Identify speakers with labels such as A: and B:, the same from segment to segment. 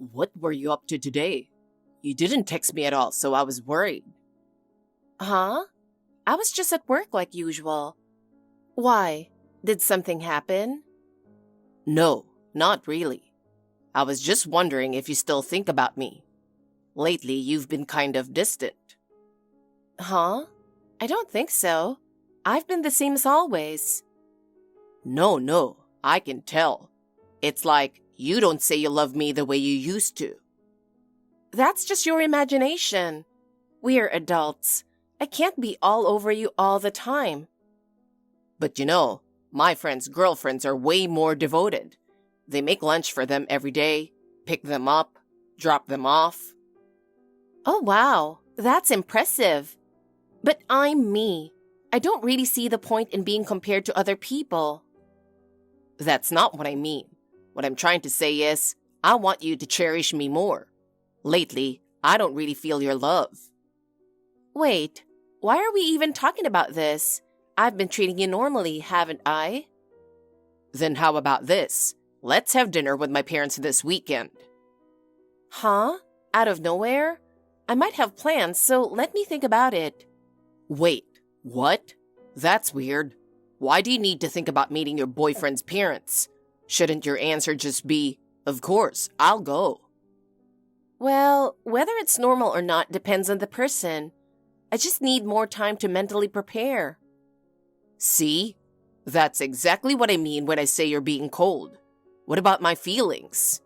A: What were you up to today? You didn't text me at all, so I was worried.
B: Huh? I was just at work like usual. Why? Did something happen?
A: No, not really. I was just wondering if you still think about me. Lately, you've been kind of distant.
B: Huh? I don't think so. I've been the same as always.
A: No, I can tell. It's like you don't say you love me the way you used to.
B: That's just your imagination. We're adults. I can't be all over you all the time.
A: But my friends' girlfriends are way more devoted. They make lunch for them every day, pick them up, drop them off.
B: Oh wow, that's impressive. But I'm me. I don't really see the point in being compared to other people.
A: That's not what I mean. What I'm trying to say is, I want you to cherish me more. Lately, I don't really feel your love.
B: Wait, why are we even talking about this? I've been treating you normally, haven't I?
A: Then how about this? Let's have dinner with my parents this weekend.
B: Huh? Out of nowhere? I might have plans, so let me think about it.
A: Wait, what? That's weird. Why do you need to think about meeting your boyfriend's parents? Shouldn't your answer just be, of course, I'll go?
B: Well, whether it's normal or not depends on the person. I just need more time to mentally prepare.
A: See? That's exactly what I mean when I say you're being cold. What about my feelings?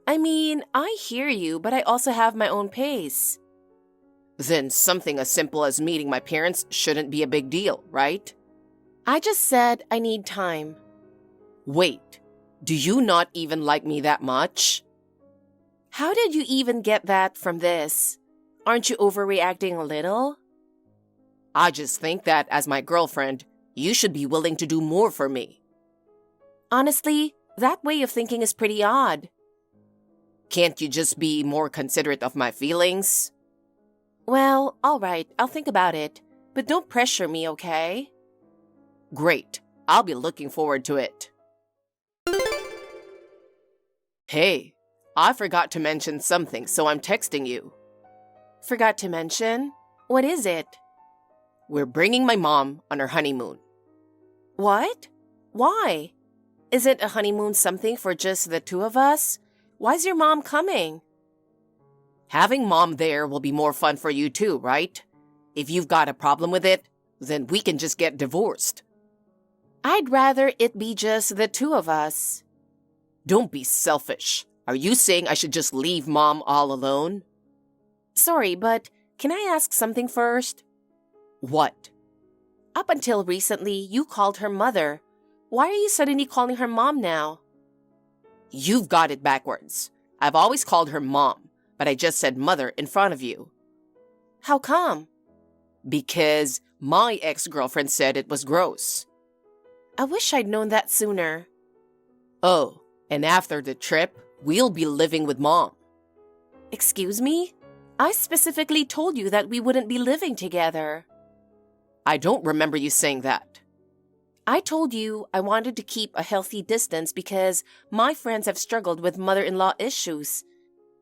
B: I mean, I hear you, but I also have my own pace.
A: Then something as simple as meeting my parents shouldn't be a big deal, right?
B: I just said I need time.
A: Wait, do you not even like me that much?
B: How did you even get that from this? Aren't you overreacting a little?
A: I just think that as my girlfriend, you should be willing to do more for me.
B: Honestly, that way of thinking is pretty odd.
A: Can't you just be more considerate of my feelings?
B: Well, all right, I'll think about it. But don't pressure me, okay?
A: Great. I'll be looking forward to it. Hey, I forgot to mention something, so I'm texting you.
B: Forgot to mention? What is it?
A: We're bringing my mom on our honeymoon.
B: What? Why? Isn't a honeymoon something for just the two of us? Why's your mom coming?
A: Having mom there will be more fun for you too, right? If you've got a problem with it, then we can just get divorced.
B: I'd rather it be just the two of us.
A: Don't be selfish. Are you saying I should just leave mom all alone?
B: Sorry, but can I ask something first?
A: What?
B: Up until recently, you called her mother. Why are you suddenly calling her mom now?
A: You've got it backwards. I've always called her mom, but I just said mother in front of you.
B: How come?
A: Because my ex-girlfriend said it was gross.
B: I wish I'd known that sooner.
A: Oh, and after the trip, we'll be living with mom.
B: Excuse me? I specifically told you that we wouldn't be living together.
A: I don't remember you saying that.
B: I told you I wanted to keep a healthy distance because my friends have struggled with mother-in-law issues.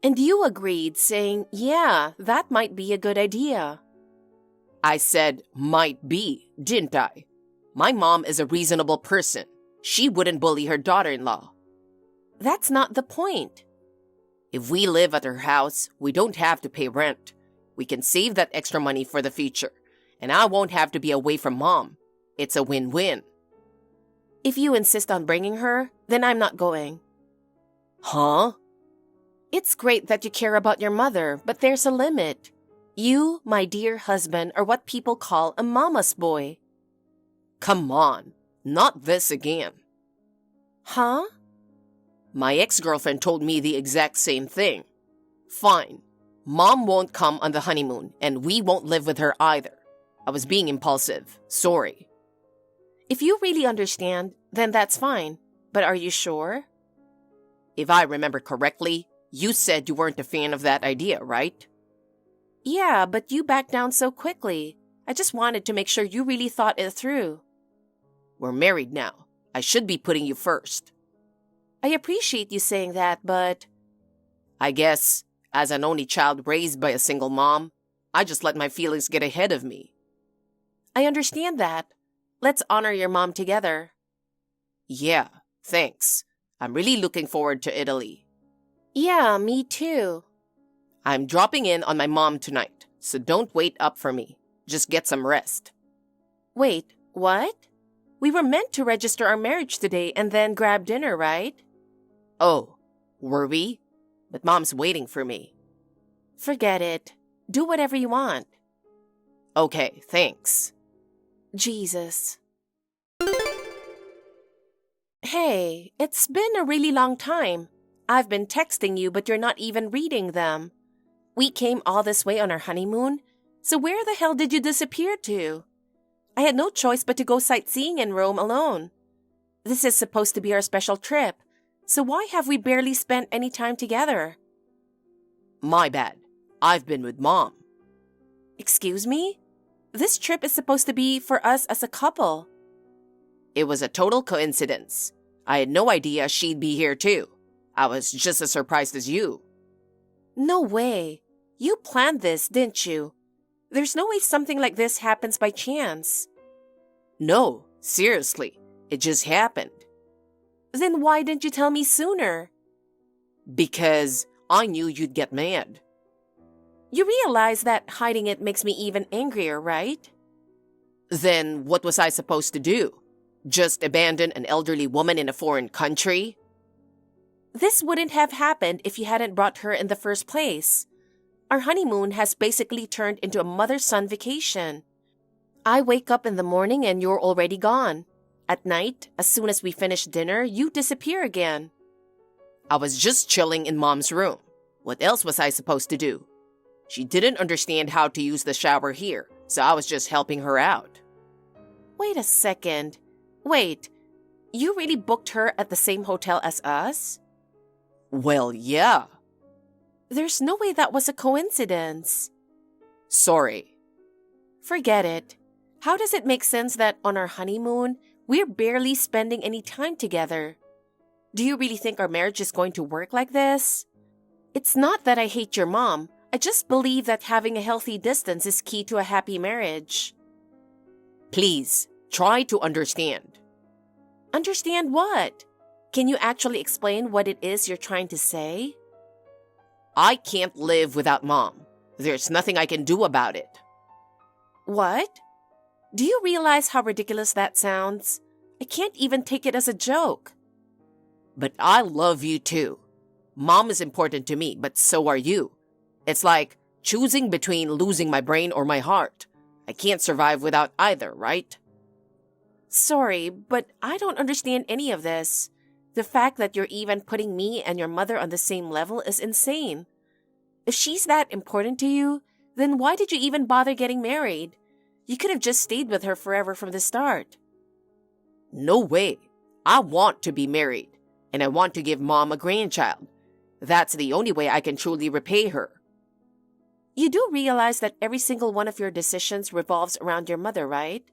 B: And you agreed, saying, yeah, that might be a good idea.
A: I said might be, didn't I? My mom is a reasonable person. She wouldn't bully her daughter-in-law.
B: That's not the point.
A: If we live at her house, we don't have to pay rent. We can save that extra money for the future. And I won't have to be away from mom. It's a win-win.
B: If you insist on bringing her, then I'm not going.
A: Huh?
B: It's great that you care about your mother, but there's a limit. You, my dear husband, are what people call a mama's boy.
A: Come on, not this again.
B: Huh?
A: My ex-girlfriend told me the exact same thing. Fine. Mom won't come on the honeymoon, and we won't live with her either. I was being impulsive. Sorry.
B: If you really understand, then that's fine. But are you sure?
A: If I remember correctly, you said you weren't a fan of that idea, right?
B: Yeah, but you backed down so quickly. I just wanted to make sure you really thought it through.
A: We're married now. I should be putting you first.
B: I appreciate you saying that, but...
A: I guess, as an only child raised by a single mom, I just let my feelings get ahead of me.
B: I understand that. Let's honor your mom together.
A: Yeah, thanks. I'm really looking forward to Italy.
B: Yeah, me too.
A: I'm dropping in on my mom tonight, so don't wait up for me. Just get some rest.
B: Wait, what? We were meant to register our marriage today and then grab dinner, right?
A: Oh, were we? But Mom's waiting for me.
B: Forget it. Do whatever you want.
A: Okay, thanks.
B: Jesus. Hey, it's been a really long time. I've been texting you, but you're not even reading them. We came all this way on our honeymoon, so where the hell did you disappear to? I had no choice but to go sightseeing in Rome alone. This is supposed to be our special trip, so why have we barely spent any time together?
A: My bad. I've been with Mom.
B: Excuse me? This trip is supposed to be for us as a couple.
A: It was a total coincidence. I had no idea she'd be here too. I was just as surprised as you.
B: No way. You planned this, didn't you? There's no way something like this happens by chance.
A: No, seriously. It just happened.
B: Then why didn't you tell me sooner?
A: Because I knew you'd get mad.
B: You realize that hiding it makes me even angrier, right?
A: Then what was I supposed to do? Just abandon an elderly woman in a foreign country?
B: This wouldn't have happened if you hadn't brought her in the first place. Our honeymoon has basically turned into a mother-son vacation. I wake up in the morning and you're already gone. At night, as soon as we finish dinner, you disappear again.
A: I was just chilling in Mom's room. What else was I supposed to do? She didn't understand how to use the shower here, so I was just helping her out.
B: Wait a second. Wait, you really booked her at the same hotel as us?
A: Well, yeah.
B: There's no way that was a coincidence.
A: Sorry.
B: Forget it. How does it make sense that on our honeymoon, we're barely spending any time together? Do you really think our marriage is going to work like this? It's not that I hate your mom. I just believe that having a healthy distance is key to a happy marriage.
A: Please, try to understand.
B: Understand what? Can you actually explain what it is you're trying to say?
A: I can't live without Mom. There's nothing I can do about it.
B: What? Do you realize how ridiculous that sounds? I can't even take it as a joke.
A: But I love you too. Mom is important to me, but so are you. It's like choosing between losing my brain or my heart. I can't survive without either, right?
B: Sorry, but I don't understand any of this. The fact that you're even putting me and your mother on the same level is insane. If she's that important to you, then why did you even bother getting married? You could have just stayed with her forever from the start.
A: No way. I want to be married, and I want to give Mom a grandchild. That's the only way I can truly repay her.
B: You do realize that every single one of your decisions revolves around your mother, right?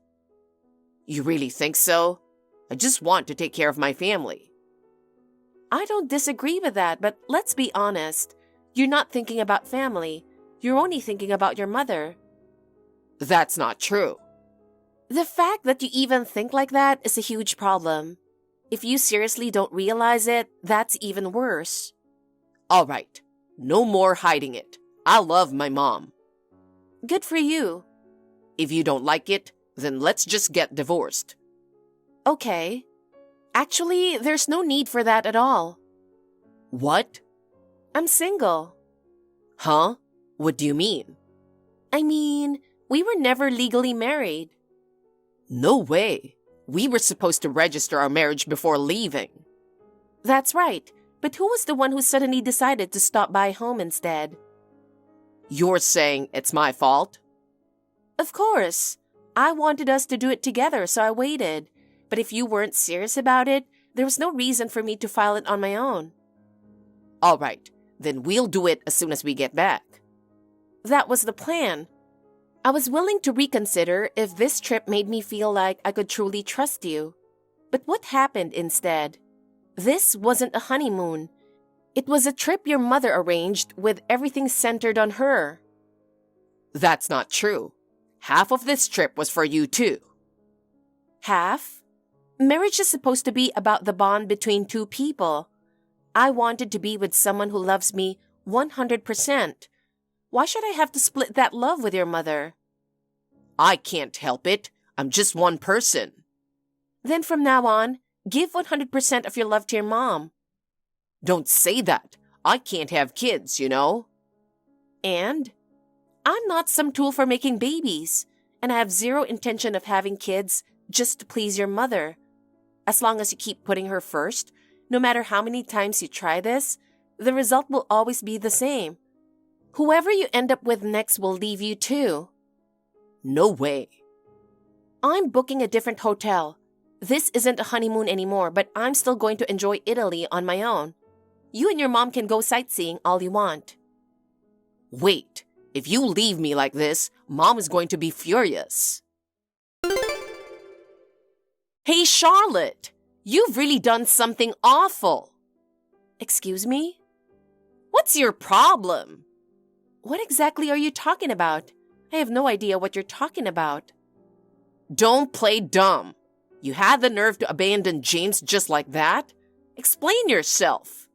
A: You really think so? I just want to take care of my family.
B: I don't disagree with that, but let's be honest. You're not thinking about family. You're only thinking about your mother.
A: That's not true.
B: The fact that you even think like that is a huge problem. If you seriously don't realize it, that's even worse.
A: All right. No more hiding it. I love my mom.
B: Good for you.
A: If you don't like it, then let's just get divorced.
B: Okay. Actually, there's no need for that at all.
A: What?
B: I'm single.
A: Huh? What do you mean?
B: I mean, we were never legally married.
A: No way. We were supposed to register our marriage before leaving.
B: That's right. But who was the one who suddenly decided to stop by home instead?
A: You're saying it's my fault?
B: Of course. I wanted us to do it together, so I waited. But if you weren't serious about it, there was no reason for me to file it on my own.
A: All right. Then we'll do it as soon as we get back.
B: That was the plan. I was willing to reconsider if this trip made me feel like I could truly trust you. But what happened instead? This wasn't a honeymoon. It was a trip your mother arranged with everything centered on her.
A: That's not true. Half of this trip was for you too.
B: Half? Marriage is supposed to be about the bond between two people. I wanted to be with someone who loves me 100%. Why should I have to split that love with your mother?
A: I can't help it. I'm just one person.
B: Then from now on, give 100% of your love to your mom.
A: Don't say that. I can't have kids, you know.
B: And? I'm not some tool for making babies, and I have zero intention of having kids just to please your mother. As long as you keep putting her first, no matter how many times you try this, the result will always be the same. Whoever you end up with next will leave you too.
A: No way.
B: I'm booking a different hotel. This isn't a honeymoon anymore, but I'm still going to enjoy Italy on my own. You and your mom can go sightseeing all you want.
A: Wait, if you leave me like this, Mom is going to be furious.
B: Hey, Charlotte, you've really done something awful. Excuse me?
A: What's your problem?
B: What exactly are you talking about? I have no idea what you're talking about.
A: Don't play dumb. You had the nerve to abandon James just like that? Explain yourself.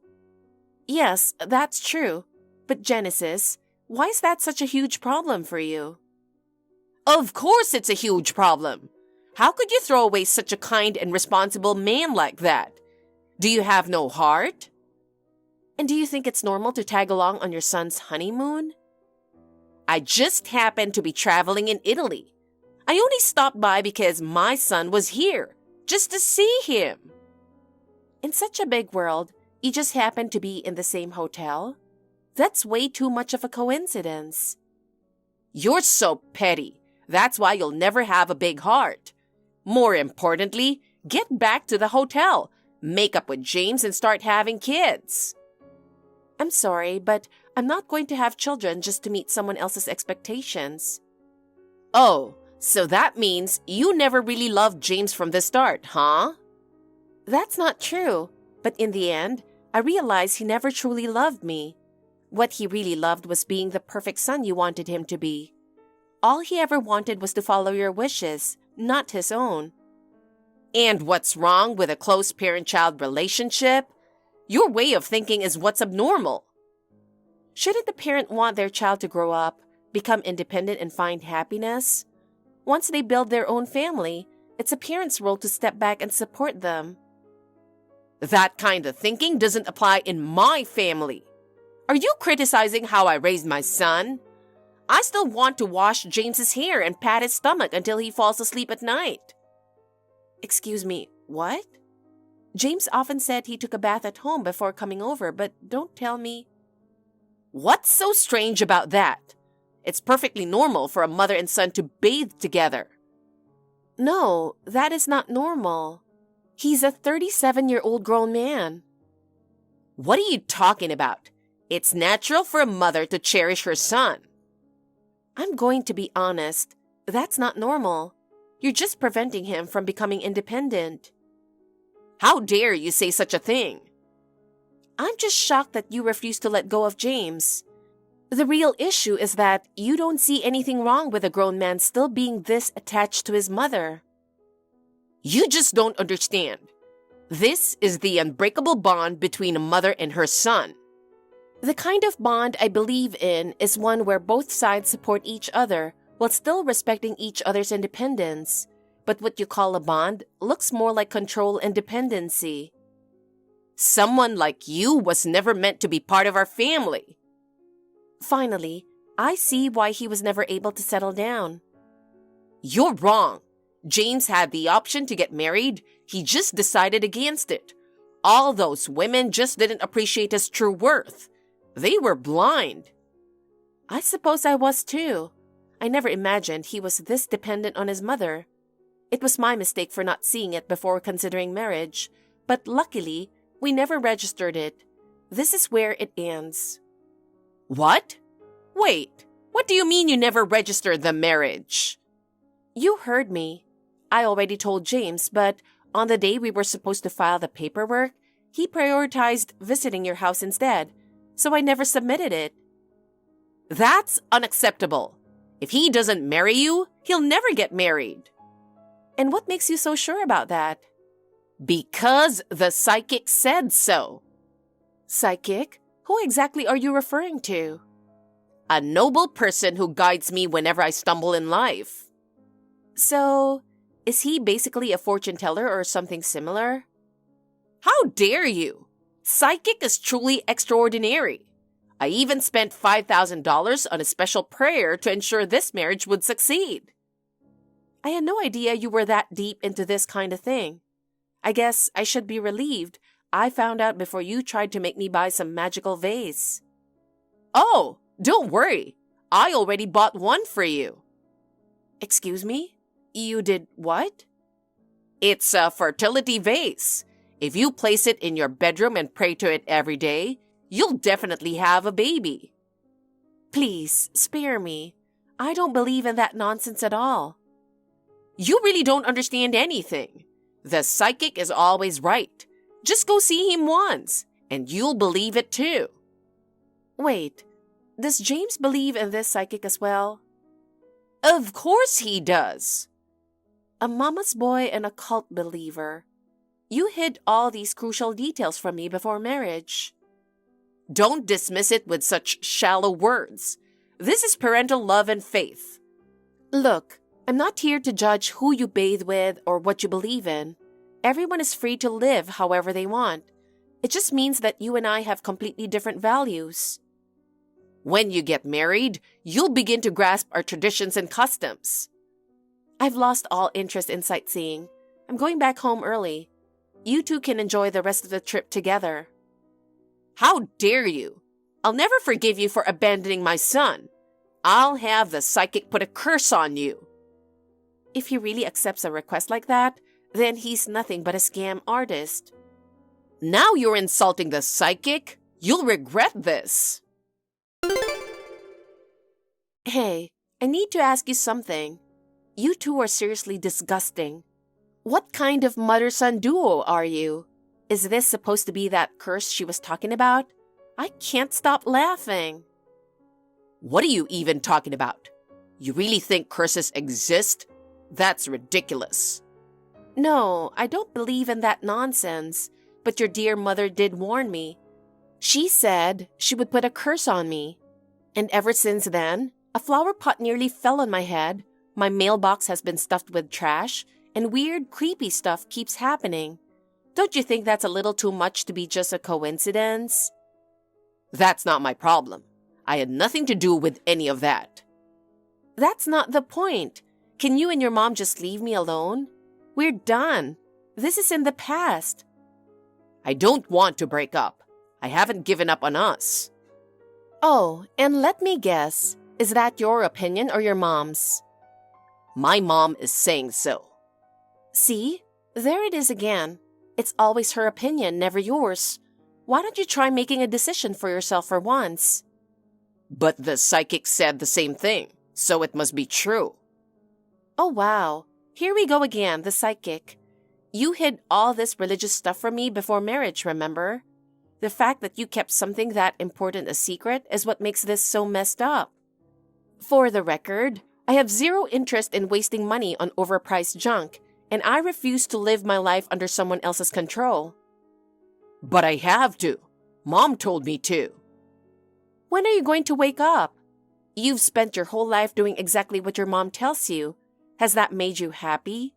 B: Yes, that's true. But Genesis, why is that such a huge problem for you?
A: Of course it's a huge problem. How could you throw away such a kind and responsible man like that? Do you have no heart?
B: And do you think it's normal to tag along on your son's honeymoon?
A: I just happened to be traveling in Italy. I only stopped by because my son was here, just to see him.
B: In such a big world, you just happened to be in the same hotel? That's way too much of a coincidence.
A: You're so petty. That's why you'll never have a big heart. More importantly, get back to the hotel, make up with James, and start having kids.
B: I'm sorry, but I'm not going to have children just to meet someone else's expectations.
A: Oh, so that means you never really loved James from the start, huh?
B: That's not true, but in the end, I realized he never truly loved me. What he really loved was being the perfect son you wanted him to be. All he ever wanted was to follow your wishes, not his own.
A: And what's wrong with a close parent-child relationship? Your way of thinking is what's abnormal.
B: Shouldn't the parent want their child to grow up, become independent, and find happiness? Once they build their own family, it's a parent's role to step back and support them.
A: That kind of thinking doesn't apply in my family. Are you criticizing how I raised my son? I still want to wash James's hair and pat his stomach until he falls asleep at night.
B: Excuse me, what? James often said he took a bath at home before coming over, but don't tell me.
A: What's so strange about that? It's perfectly normal for a mother and son to bathe together.
B: No, that is not normal. He's a 37-year-old grown man.
A: What are you talking about? It's natural for a mother to cherish her son.
B: I'm going to be honest. That's not normal. You're just preventing him from becoming independent.
A: How dare you say such a thing?
B: I'm just shocked that you refuse to let go of James. The real issue is that you don't see anything wrong with a grown man still being this attached to his mother.
A: You just don't understand. This is the unbreakable bond between a mother and her son.
B: The kind of bond I believe in is one where both sides support each other while still respecting each other's independence. But what you call a bond looks more like control and dependency.
A: Someone like you was never meant to be part of our family.
B: Finally, I see why he was never able to settle down.
A: You're wrong. James had the option to get married. He just decided against it. All those women just didn't appreciate his true worth. They were blind.
B: I suppose I was too. I never imagined he was this dependent on his mother. It was my mistake for not seeing it before considering marriage, but luckily, we never registered it. This is where it ends.
A: What? Wait, what do you mean you never registered the marriage?
B: You heard me. I already told James, but on the day we were supposed to file the paperwork, He prioritized visiting your house instead, so I never submitted it.
A: That's unacceptable. If he doesn't marry you, he'll never get married.
B: And what makes you so sure about that?
A: Because the psychic said so.
B: Psychic? Who exactly are you referring to?
A: A noble person who guides me whenever I stumble in life.
B: So, is he basically a fortune teller or something similar?
A: How dare you? Psychic is truly extraordinary. I even spent $5,000 on a special prayer to ensure this marriage would succeed.
B: I had no idea you were that deep into this kind of thing. I guess I should be relieved I found out before you tried to make me buy some magical vase.
A: Oh, don't worry. I already bought one for you.
B: Excuse me? You did what?
A: It's a fertility vase. If you place it in your bedroom and pray to it every day, you'll definitely have a baby.
B: Please, spare me. I don't believe in that nonsense at all.
A: You really don't understand anything. The psychic is always right. Just go see him once, and you'll believe it too.
B: Wait, does James believe in this psychic as well?
A: Of course he does.
B: A mama's boy and a cult believer. You hid all these crucial details from me before marriage.
A: Don't dismiss it with such shallow words. This is parental love and faith.
B: Look, I'm not here to judge who you bathe with or what you believe in. Everyone is free to live however they want. It just means that you and I have completely different values.
A: When you get married, you'll begin to grasp our traditions and customs.
B: I've lost all interest in sightseeing. I'm going back home early. You two can enjoy the rest of the trip together.
A: How dare you? I'll never forgive you for abandoning my son. I'll have the psychic put a curse on you.
B: If he really accepts a request like that, then he's nothing but a scam artist.
A: Now you're insulting the psychic? You'll regret this.
B: Hey, I need to ask you something. You two are seriously disgusting. What kind of mother-son duo are you? Is this supposed to be that curse she was talking about? I can't stop laughing.
A: What are you even talking about? You really think curses exist? That's ridiculous.
B: No, I don't believe in that nonsense, but your dear mother did warn me. She said she would put a curse on me. And ever since then, a flower pot nearly fell on my head, my mailbox has been stuffed with trash, and weird, creepy stuff keeps happening. Don't you think that's a little too much to be just a coincidence?
A: That's not my problem. I had nothing to do with any of that.
B: That's not the point. Can you and your mom just leave me alone? We're done. This is in the past.
A: I don't want to break up. I haven't given up on us.
B: Oh, and let me guess. Is that your opinion or your mom's?
A: My mom is saying so.
B: See? There it is again. It's always her opinion, never yours. Why don't you try making a decision for yourself for once?
A: But the psychic said the same thing, so it must be true.
B: Oh, wow. Here we go again, the psychic. You hid all this religious stuff from me before marriage, remember? The fact that you kept something that important a secret is what makes this so messed up. For the record, I have zero interest in wasting money on overpriced junk, and I refuse to live my life under someone else's control.
A: But I have to. Mom told me to.
B: When are you going to wake up? You've spent your whole life doing exactly what your mom tells you. Has that made you happy?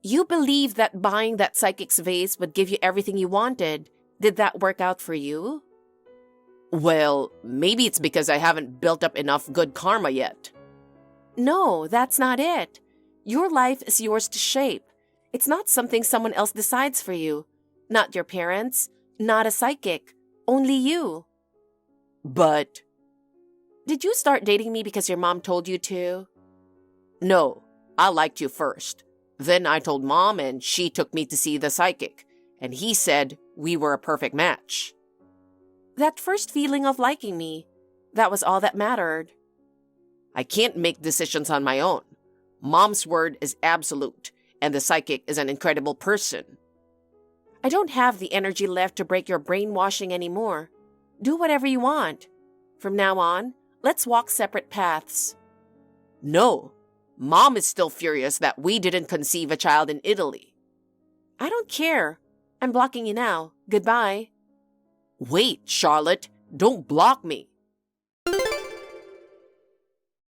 B: You believed that buying that psychic's vase would give you everything you wanted. Did that work out for you?
A: Well, maybe it's because I haven't built up enough good karma yet.
B: No, that's not it. Your life is yours to shape. It's not something someone else decides for you. Not your parents, not a psychic, only you.
A: But...
B: Did you start dating me because your mom told you to?
A: No, I liked you first. Then I told Mom and she took me to see the psychic. And he said we were a perfect match.
B: That first feeling of liking me, that was all that mattered.
A: I can't make decisions on my own. Mom's word is absolute, and the psychic is an incredible person.
B: I don't have the energy left to break your brainwashing anymore. Do whatever you want. From now on, let's walk separate paths.
A: No, Mom is still furious that we didn't conceive a child in Italy.
B: I don't care. I'm blocking you now. Goodbye.
A: Wait, Charlotte, don't block me.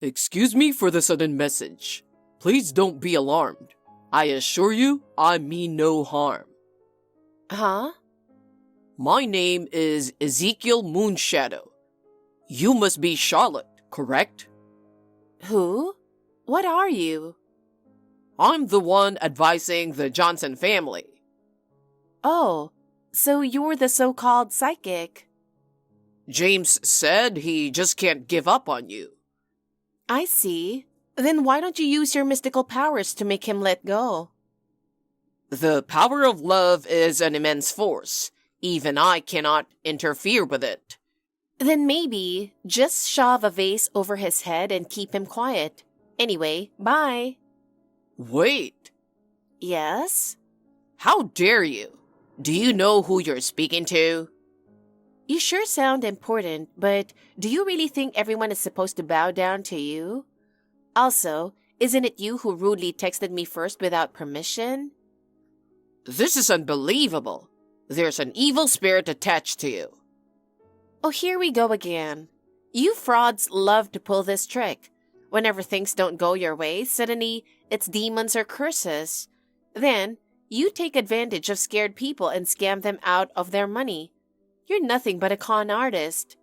A: Excuse me for the sudden message. Please don't be alarmed. I assure you, I mean no harm.
B: Huh?
A: My name is Ezekiel Moonshadow. You must be Charlotte, correct?
B: Who? What are you?
A: I'm the one advising the Johnson family.
B: Oh, so you're the so-called psychic.
A: James said he just can't give up on you.
B: I see. Then why don't you use your mystical powers to make him let go?
A: The power of love is an immense force. Even I cannot interfere with it.
B: Then maybe just shove a vase over his head and keep him quiet. Anyway, bye.
A: Wait.
B: Yes?
A: How dare you? Do you know who you're speaking to?
B: You sure sound important, but do you really think everyone is supposed to bow down to you? Also, isn't it you who rudely texted me first without permission?
A: This is unbelievable. There's an evil spirit attached to you.
B: Oh, here we go again. You frauds love to pull this trick. Whenever things don't go your way, suddenly it's demons or curses. Then, you take advantage of scared people and scam them out of their money. You're nothing but a con artist.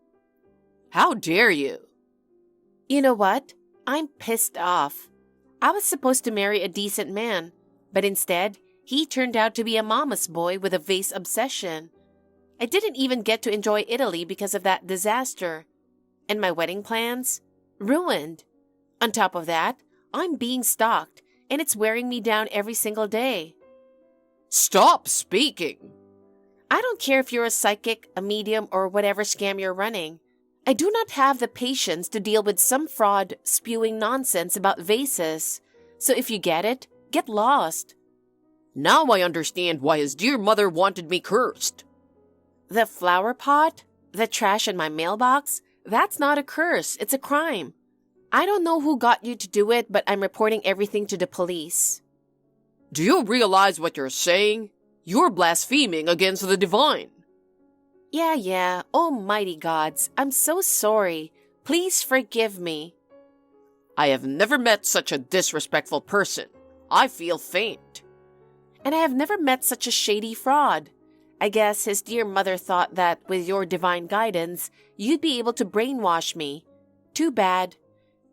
A: How dare you?
B: You know what? I'm pissed off. I was supposed to marry a decent man, but instead, he turned out to be a mama's boy with a vase obsession. I didn't even get to enjoy Italy because of that disaster. And my wedding plans? Ruined. On top of that, I'm being stalked, and it's wearing me down every single day.
A: Stop speaking.
B: I don't care if you're a psychic, a medium, or whatever scam you're running. I do not have the patience to deal with some fraud spewing nonsense about vases. So if you get it, get lost.
A: Now I understand why his dear mother wanted me cursed.
B: The flower pot? The trash in my mailbox? That's not a curse, it's a crime. I don't know who got you to do it, but I'm reporting everything to the police.
A: Do you realize what you're saying? You're blaspheming against the divine.
B: Yeah, almighty gods, I'm so sorry. Please forgive me.
A: I have never met such a disrespectful person. I feel faint.
B: And I have never met such a shady fraud. I guess his dear mother thought that with your divine guidance, you'd be able to brainwash me. Too bad.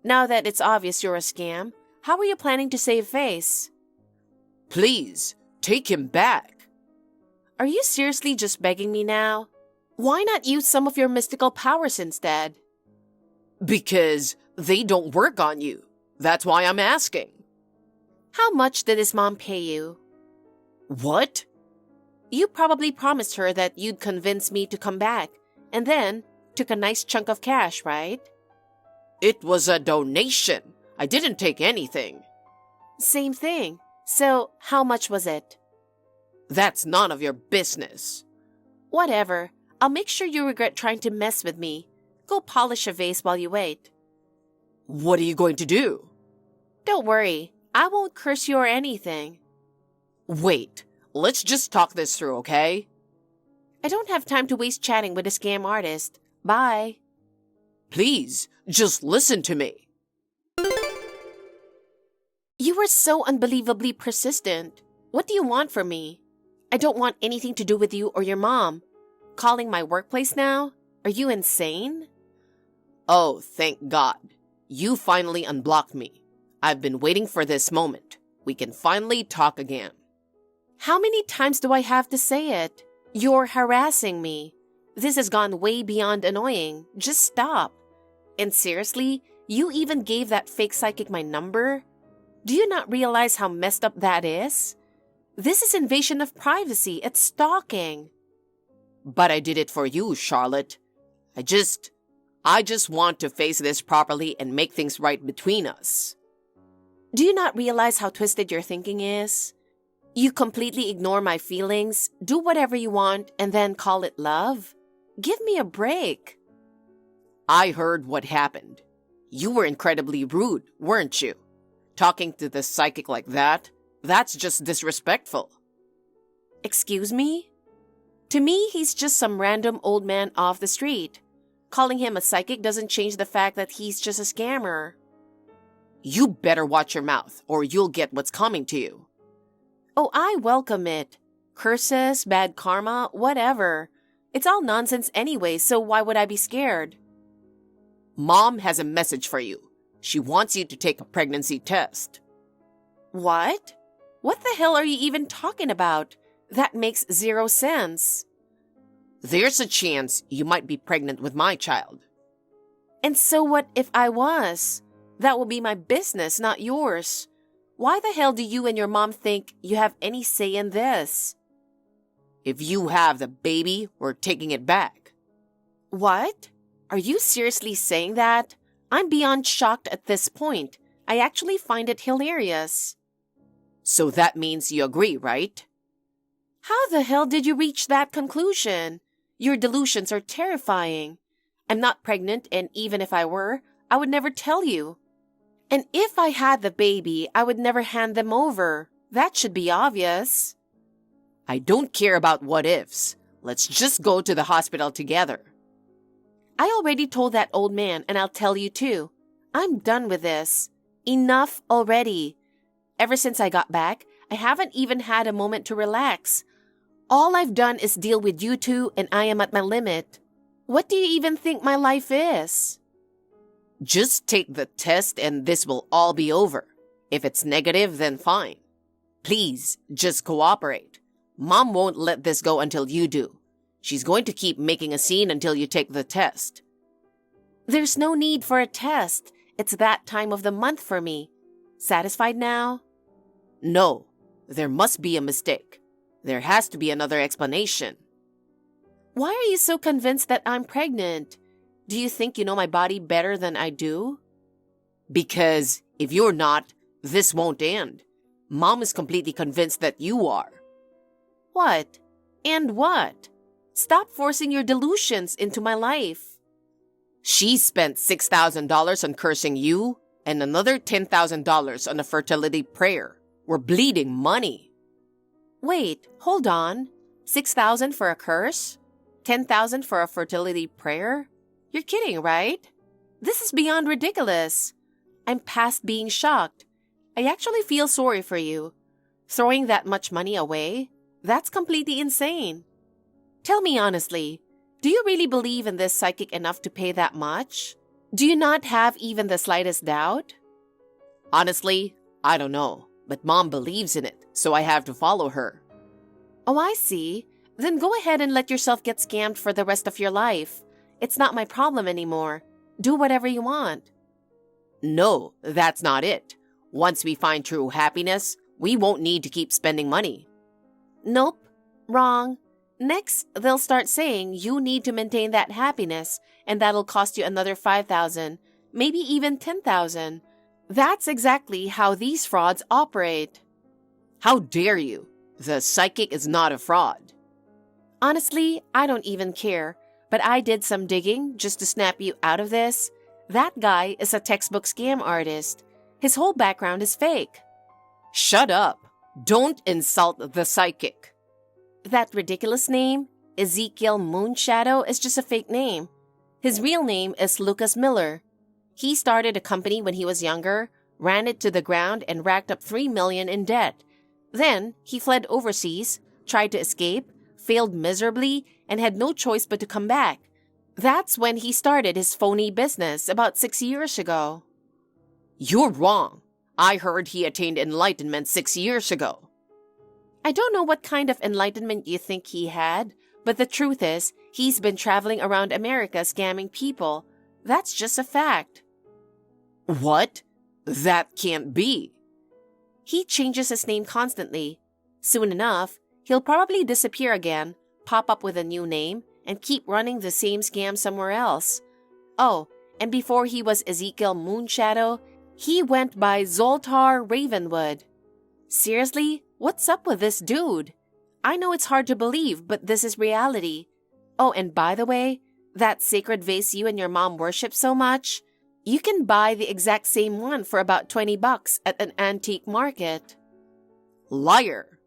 B: Now that it's obvious you're a scam, how are you planning to save face?
A: Please, take him back.
B: Are you seriously just begging me now? Why not use some of your mystical powers instead?
A: Because they don't work on you. That's why I'm asking.
B: How much did his mom pay you?
A: What?
B: You probably promised her that you'd convince me to come back, and then took a nice chunk of cash, right?
A: It was a donation. I didn't take anything.
B: Same thing. So, how much was it?
A: That's none of your business.
B: Whatever. I'll make sure you regret trying to mess with me. Go polish a vase while you wait.
A: What are you going to do?
B: Don't worry. I won't curse you or anything.
A: Wait. Let's just talk this through, okay?
B: I don't have time to waste chatting with a scam artist. Bye.
A: Please, just listen to me.
B: You were so unbelievably persistent. What do you want from me? I don't want anything to do with you or your mom. Calling my workplace now? Are you insane?
A: Oh, thank God. You finally unblocked me. I've been waiting for this moment. We can finally talk again.
B: How many times do I have to say it? You're harassing me. This has gone way beyond annoying. Just stop. And seriously, you even gave that fake psychic my number? Do you not realize how messed up that is? This is invasion of privacy. It's stalking.
A: But I did it for you, Charlotte. I just want to face this properly and make things right between us.
B: Do you not realize how twisted your thinking is? You completely ignore my feelings, do whatever you want, and then call it love? Give me a break.
A: I heard what happened. You were incredibly rude, weren't you? Talking to the psychic like that, that's just disrespectful.
B: Excuse me? To me, he's just some random old man off the street. Calling him a psychic doesn't change the fact that he's just a scammer.
A: You better watch your mouth, or you'll get what's coming to you.
B: Oh, I welcome it. Curses, bad karma, whatever. It's all nonsense anyway, so why would I be scared?
A: Mom has a message for you. She wants you to take a pregnancy test.
B: What? What the hell are you even talking about? That makes zero sense.
A: There's a chance you might be pregnant with my child.
B: And so what if I was? That will be my business, not yours. Why the hell do you and your mom think you have any say in this?
A: If you have the baby, we're taking it back.
B: What? Are you seriously saying that? I'm beyond shocked at this point. I actually find it hilarious.
A: So that means you agree, right?
B: How the hell did you reach that conclusion? Your delusions are terrifying. I'm not pregnant, and even if I were, I would never tell you. And if I had the baby, I would never hand them over. That should be obvious.
A: I don't care about what ifs. Let's just go to the hospital together.
B: I already told that old man, and I'll tell you too. I'm done with this. Enough already. Ever since I got back, I haven't even had a moment to relax. All I've done is deal with you two, and I am at my limit. What do you even think my life is?
A: Just take the test and this will all be over. If it's negative, then fine. Please, just cooperate. Mom won't let this go until you do. She's going to keep making a scene until you take the test.
B: There's no need for a test. It's that time of the month for me. Satisfied now?
A: No, there must be a mistake. There has to be another explanation.
B: Why are you so convinced that I'm pregnant? Do you think you know my body better than I do?
A: Because if you're not, this won't end. Mom is completely convinced that you are.
B: What? And what? Stop forcing your delusions into my life.
A: She spent $6,000 on cursing you and another $10,000 on a fertility prayer. We're bleeding money.
B: Wait, hold on. 6,000 for a curse? 10,000 for a fertility prayer? You're kidding, right? This is beyond ridiculous. I'm past being shocked. I actually feel sorry for you. Throwing that much money away? That's completely insane. Tell me honestly, do you really believe in this psychic enough to pay that much? Do you not have even the slightest doubt?
A: Honestly, I don't know, but Mom believes in it, so I have to follow her.
B: Oh, I see. Then go ahead and let yourself get scammed for the rest of your life. It's not my problem anymore. Do whatever you want.
A: No, that's not it. Once we find true happiness, we won't need to keep spending money.
B: Nope. Wrong. Next, they'll start saying you need to maintain that happiness, and that'll cost you another 5,000, maybe even 10,000. That's exactly how these frauds operate.
A: How dare you? The psychic is not a fraud.
B: Honestly, I don't even care, but I did some digging just to snap you out of this. That guy is a textbook scam artist. His whole background is fake.
A: Shut up. Don't insult the psychic.
B: That ridiculous name, Ezekiel Moonshadow, is just a fake name. His real name is Lucas Miller. He started a company when he was younger, ran it to the ground, and racked up $3 million in debt. Then, he fled overseas, tried to escape, failed miserably, and had no choice but to come back. That's when he started his phony business about 6 years ago.
A: You're wrong. I heard he attained enlightenment 6 years ago.
B: I don't know what kind of enlightenment you think he had, but the truth is, he's been traveling around America scamming people. That's just a fact.
A: What? That can't be.
B: He changes his name constantly. Soon enough, he'll probably disappear again, pop up with a new name, and keep running the same scam somewhere else. Oh, and before he was Ezekiel Moonshadow, he went by Zoltar Ravenwood. Seriously? What's up with this dude? I know it's hard to believe, but this is reality. Oh, and by the way, that sacred vase you and your mom worship so much, you can buy the exact same one for about $20 at an antique market.
A: Liar!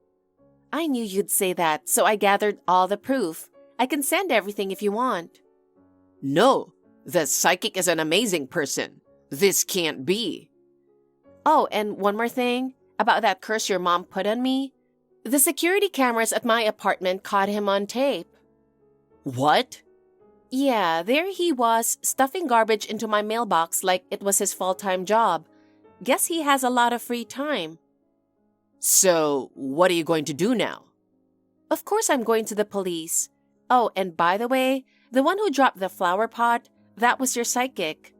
B: I knew you'd say that, so I gathered all the proof. I can send everything if you want.
A: No, the psychic is an amazing person. This can't be.
B: Oh, and one more thing about that curse your mom put on me. The security cameras at my apartment caught him on tape.
A: What?
B: Yeah, there he was, stuffing garbage into my mailbox like it was his full-time job. Guess he has a lot of free time.
A: So, what are you going to do now?
B: Of course I'm going to the police. Oh, and by the way, the one who dropped the flower pot, that was your psychic.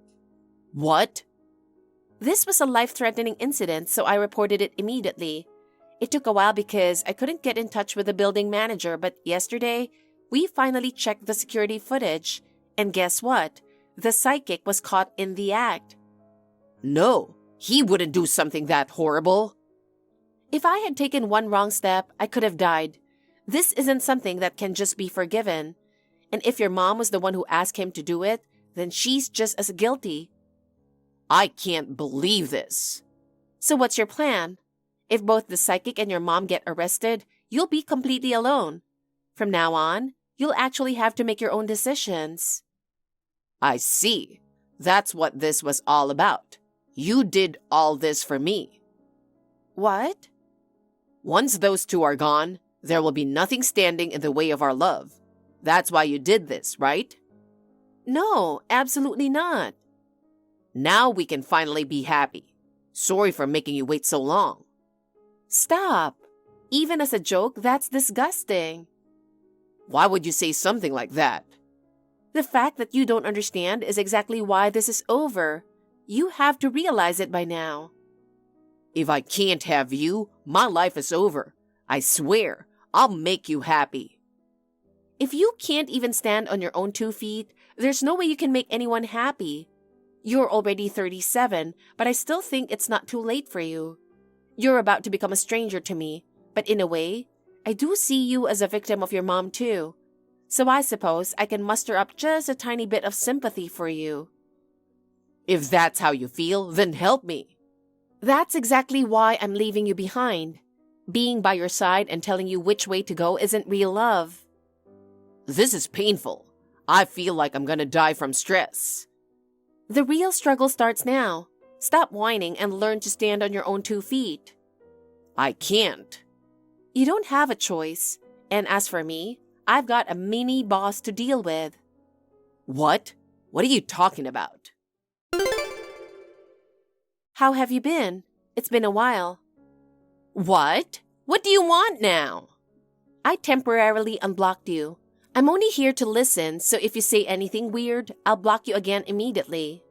A: What?
B: This was a life-threatening incident, so I reported it immediately. It took a while because I couldn't get in touch with the building manager, but yesterday, we finally checked the security footage. And guess what? The psychic was caught in the act.
A: No, he wouldn't do something that horrible.
B: If I had taken one wrong step, I could have died. This isn't something that can just be forgiven. And if your mom was the one who asked him to do it, then she's just as guilty.
A: I can't believe this.
B: So what's your plan? If both the psychic and your mom get arrested, you'll be completely alone. From now on, you'll actually have to make your own decisions.
A: I see. That's what this was all about. You did all this for me.
B: What?
A: Once those two are gone, there will be nothing standing in the way of our love. That's why you did this, right?
B: No, absolutely not.
A: Now we can finally be happy. Sorry for making you wait so long.
B: Stop. Even as a joke, that's disgusting.
A: Why would you say something like that?
B: The fact that you don't understand is exactly why this is over. You have to realize it by now.
A: If I can't have you, my life is over. I swear, I'll make you happy.
B: If you can't even stand on your own 2 feet, there's no way you can make anyone happy. You're already 37, but I still think it's not too late for you. You're about to become a stranger to me, but in a way, I do see you as a victim of your mom too. So I suppose I can muster up just a tiny bit of sympathy for you.
A: If that's how you feel, then help me.
B: That's exactly why I'm leaving you behind. Being by your side and telling you which way to go isn't real love.
A: This is painful. I feel like I'm gonna die from stress.
B: The real struggle starts now. Stop whining and learn to stand on your own 2 feet.
A: I can't.
B: You don't have a choice. And as for me, I've got a mini boss to deal with.
A: What? What are you talking about?
B: How have you been? It's been a while.
A: What? What do you want now?
B: I temporarily unblocked you. I'm only here to listen, so if you say anything weird, I'll block you again immediately.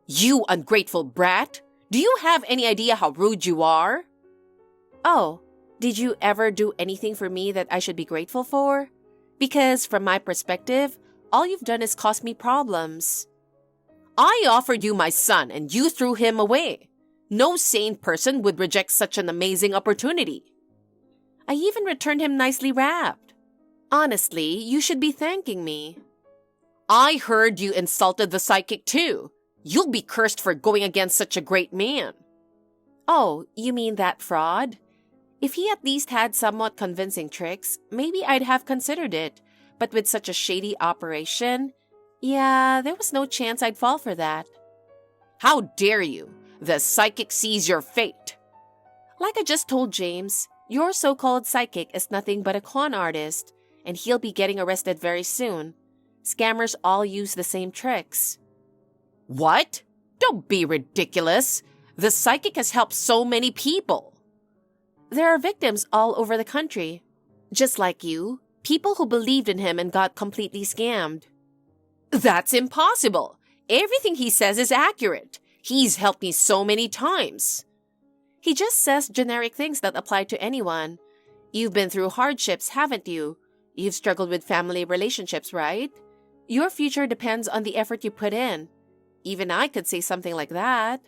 A: You ungrateful brat! Do you have any idea how rude you are?
B: Oh, did you ever do anything for me that I should be grateful for? Because from my perspective, all you've done is cause me problems.
A: I offered you my son and you threw him away. No sane person would reject such an amazing opportunity.
B: I even returned him nicely wrapped. Honestly, you should be thanking me.
A: I heard you insulted the psychic too. You'll be cursed for going against such a great man.
B: Oh, you mean that fraud? If he at least had somewhat convincing tricks, maybe I'd have considered it. But with such a shady operation, yeah, there was no chance I'd fall for that.
A: How dare you? The psychic sees your fate.
B: Like I just told James, your so-called psychic is nothing but a con artist, and he'll be getting arrested very soon. Scammers all use the same tricks.
A: What? Don't be ridiculous. The psychic has helped so many people.
B: There are victims all over the country. Just like you, people who believed in him and got completely scammed.
A: That's impossible. Everything he says is accurate. He's helped me so many times.
B: He just says generic things that apply to anyone. You've been through hardships, haven't you? You've struggled with family relationships, right? Your future depends on the effort you put in. Even I could say something like that.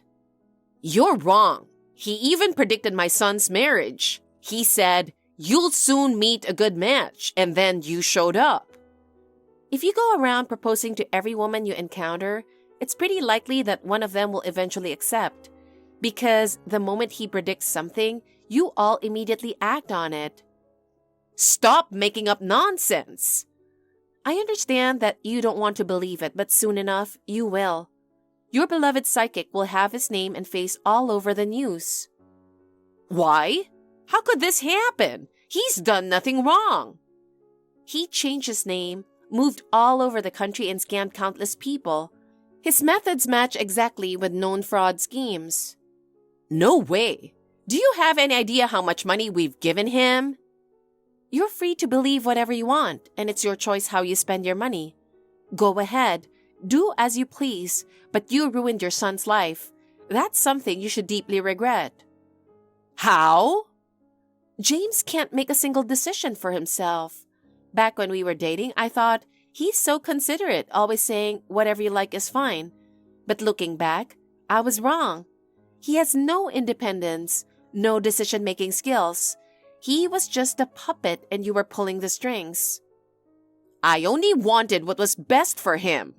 A: You're wrong. He even predicted my son's marriage. He said, "You'll soon meet a good match," and then you showed up.
B: If you go around proposing to every woman you encounter, it's pretty likely that one of them will eventually accept. Because the moment he predicts something, you all immediately act on it.
A: Stop making up nonsense.
B: I understand that you don't want to believe it, but soon enough, you will. Your beloved psychic will have his name and face all over the news.
A: Why? How could this happen? He's done nothing wrong.
B: He changed his name, moved all over the country and scammed countless people. His methods match exactly with known fraud schemes.
A: No way. Do you have any idea how much money we've given him?
B: You're free to believe whatever you want, and it's your choice how you spend your money. Go ahead, do as you please, but you ruined your son's life. That's something you should deeply regret.
A: How?
B: James can't make a single decision for himself. Back when we were dating, I thought, he's so considerate, always saying, whatever you like is fine. But looking back, I was wrong. He has no independence, no decision-making skills. He was just a puppet and you were pulling the strings.
A: I only wanted what was best for him.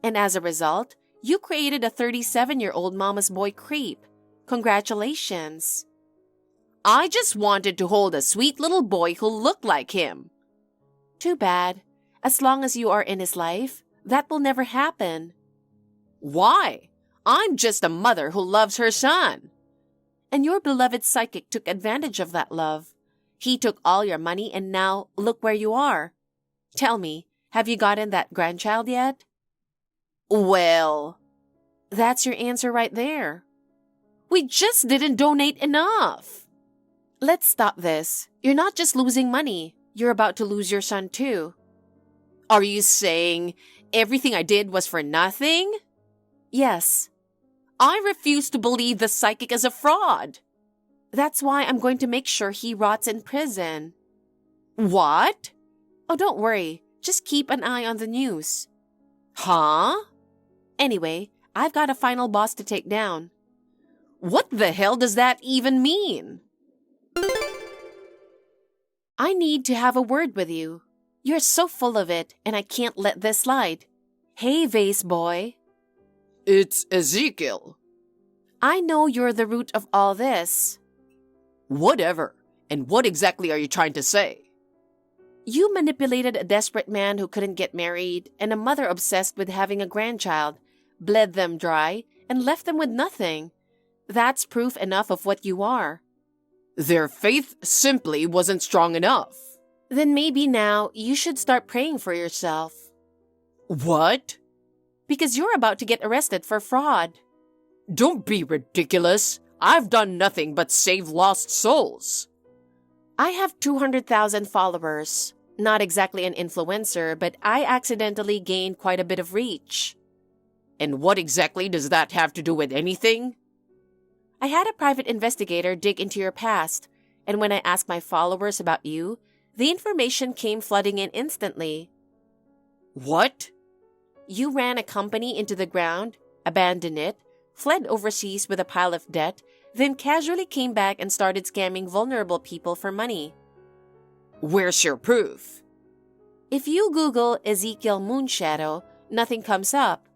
B: And as a result, you created a 37-year-old mama's boy creep. Congratulations.
A: I just wanted to hold a sweet little boy who looked like him.
B: Too bad. As long as you are in his life, that will never happen.
A: Why? I'm just a mother who loves her son.
B: And your beloved psychic took advantage of that love. He took all your money and now look where you are. Tell me, have you gotten that grandchild yet?
A: Well,
B: that's your answer right there.
A: We just didn't donate enough.
B: Let's stop this. You're not just losing money. You're about to lose your son too.
A: Are you saying everything I did was for nothing?
B: Yes.
A: I refuse to believe the psychic is a fraud.
B: That's why I'm going to make sure he rots in prison.
A: What?
B: Oh, don't worry. Just keep an eye on the news.
A: Huh?
B: Anyway, I've got a final boss to take down.
A: What the hell does that even mean?
B: I need to have a word with you. You're so full of it, and I can't let this slide. Hey, vase boy.
A: It's Ezekiel.
B: I know you're the root of all this.
A: Whatever. And what exactly are you trying to say?
B: You manipulated a desperate man who couldn't get married and a mother obsessed with having a grandchild, bled them dry, and left them with nothing. That's proof enough of what you are.
A: Their faith simply wasn't strong enough.
B: Then maybe now you should start praying for yourself.
A: What?
B: Because you're about to get arrested for fraud.
A: Don't be ridiculous. I've done nothing but save lost souls.
B: I have 200,000 followers. Not exactly an influencer, but I accidentally gained quite a bit of reach.
A: And what exactly does that have to do with anything?
B: I had a private investigator dig into your past, and when I asked my followers about you, the information came flooding in instantly.
A: What?
B: You ran a company into the ground, abandoned it, fled overseas with a pile of debt, then casually came back and started scamming vulnerable people for money.
A: Where's your proof?
B: If you Google Ezekiel Moonshadow, nothing comes up.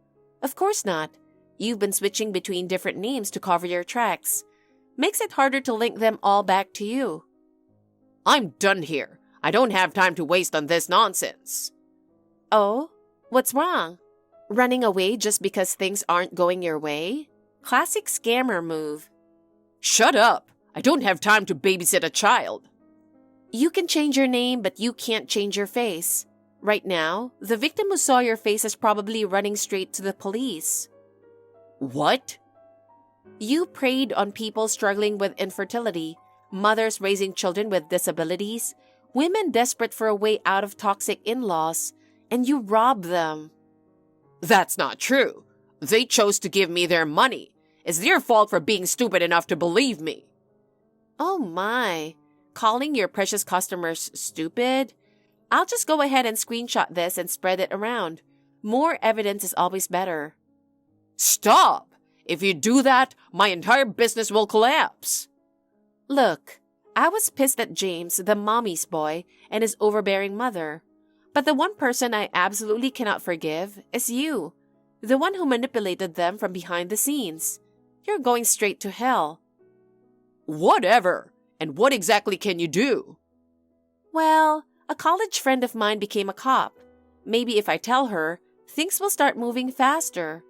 B: Of course not. You've been switching between different names to cover your tracks. Makes it harder to link them all back to you.
A: I'm done here. I don't have time to waste on this nonsense.
B: Oh? What's wrong? Running away just because things aren't going your way? Classic scammer move.
A: Shut up. I don't have time to babysit a child.
B: You can change your name, but you can't change your face. Right now, the victim who saw your face is probably running straight to the police.
A: What?
B: You preyed on people struggling with infertility, mothers raising children with disabilities, women desperate for a way out of toxic in-laws, and you robbed them.
A: That's not true. They chose to give me their money. It's their fault for being stupid enough to believe me.
B: Oh my. Calling your precious customers stupid? I'll just go ahead and screenshot this and spread it around. More evidence is always better.
A: Stop! If you do that, my entire business will collapse.
B: Look, I was pissed at James, the mommy's boy, and his overbearing mother. But the one person I absolutely cannot forgive is you, the one who manipulated them from behind the scenes. You're going straight to hell.
A: Whatever. And what exactly can you do?
B: Well, a college friend of mine became a cop. Maybe if I tell her, things will start moving faster.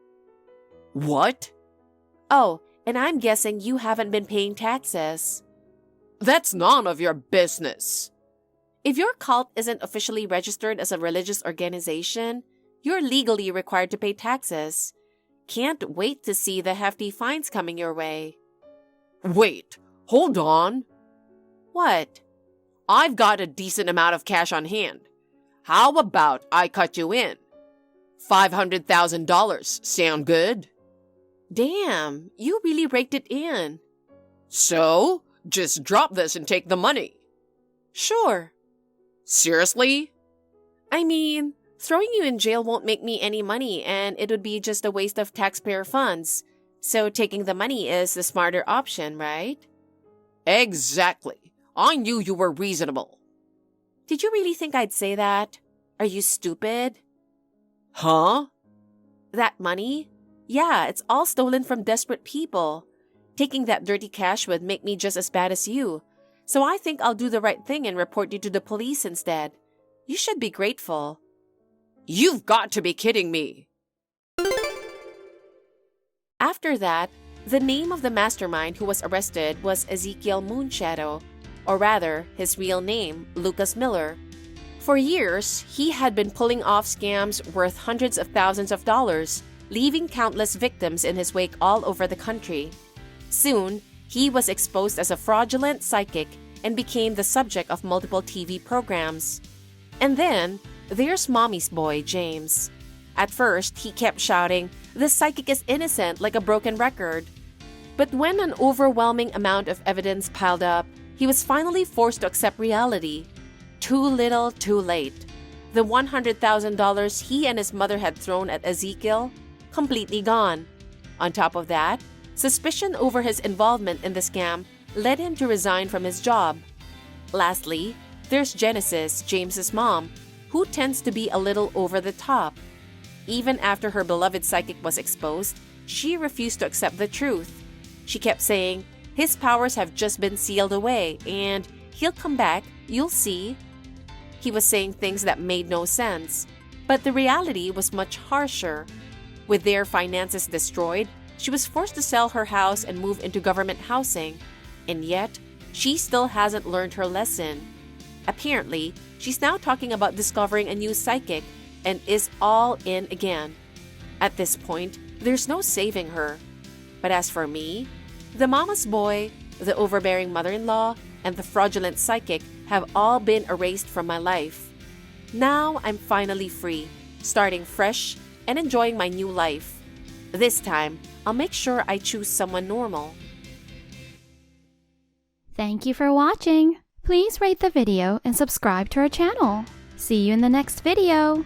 A: What?
B: Oh, and I'm guessing you haven't been paying taxes.
A: That's none of your business.
B: If your cult isn't officially registered as a religious organization, you're legally required to pay taxes. Can't wait to see the hefty fines coming your way.
A: Wait, hold on.
B: What?
A: I've got a decent amount of cash on hand. How about I cut you in? $500,000. Sound good?
B: Damn, you really raked it in.
A: So, just drop this and take the money.
B: Sure.
A: Seriously?
B: I mean, throwing you in jail won't make me any money and it would be just a waste of taxpayer funds. So taking the money is the smarter option, right?
A: Exactly. I knew you were reasonable.
B: Did you really think I'd say that? Are you stupid?
A: Huh?
B: That money? Yeah, it's all stolen from desperate people. Taking that dirty cash would make me just as bad as you. So I think I'll do the right thing and report you to the police instead. You should be grateful.
A: You've got to be kidding me.
B: After that, the name of the mastermind who was arrested was Ezekiel Moonshadow, or rather, his real name, Lucas Miller. For years, he had been pulling off scams worth hundreds of thousands of dollars, leaving countless victims in his wake all over the country. Soon, he was exposed as a fraudulent psychic and became the subject of multiple TV programs. And then, there's Mommy's boy, James. At first, he kept shouting, "The psychic is innocent," like a broken record. But when an overwhelming amount of evidence piled up, he was finally forced to accept reality. Too little, too late. The $100,000 he and his mother had thrown at Ezekiel, completely gone. On top of that, suspicion over his involvement in the scam led him to resign from his job. Lastly, there's Genesis, James's mom, who tends to be a little over the top. Even after her beloved psychic was exposed, she refused to accept the truth. She kept saying, "His powers have just been sealed away, and he'll come back, you'll see." He was saying things that made no sense, but the reality was much harsher. With their finances destroyed, she was forced to sell her house and move into government housing, and yet, she still hasn't learned her lesson. Apparently, she's now talking about discovering a new psychic and is all in again. At this point, there's no saving her. But as for me, the mama's boy, the overbearing mother-in-law, and the fraudulent psychic have all been erased from my life. Now I'm finally free, starting fresh and enjoying my new life. This time, I'll make sure I choose someone normal.
C: Thank you for watching. Please rate the video and subscribe to our channel. See you in the next video.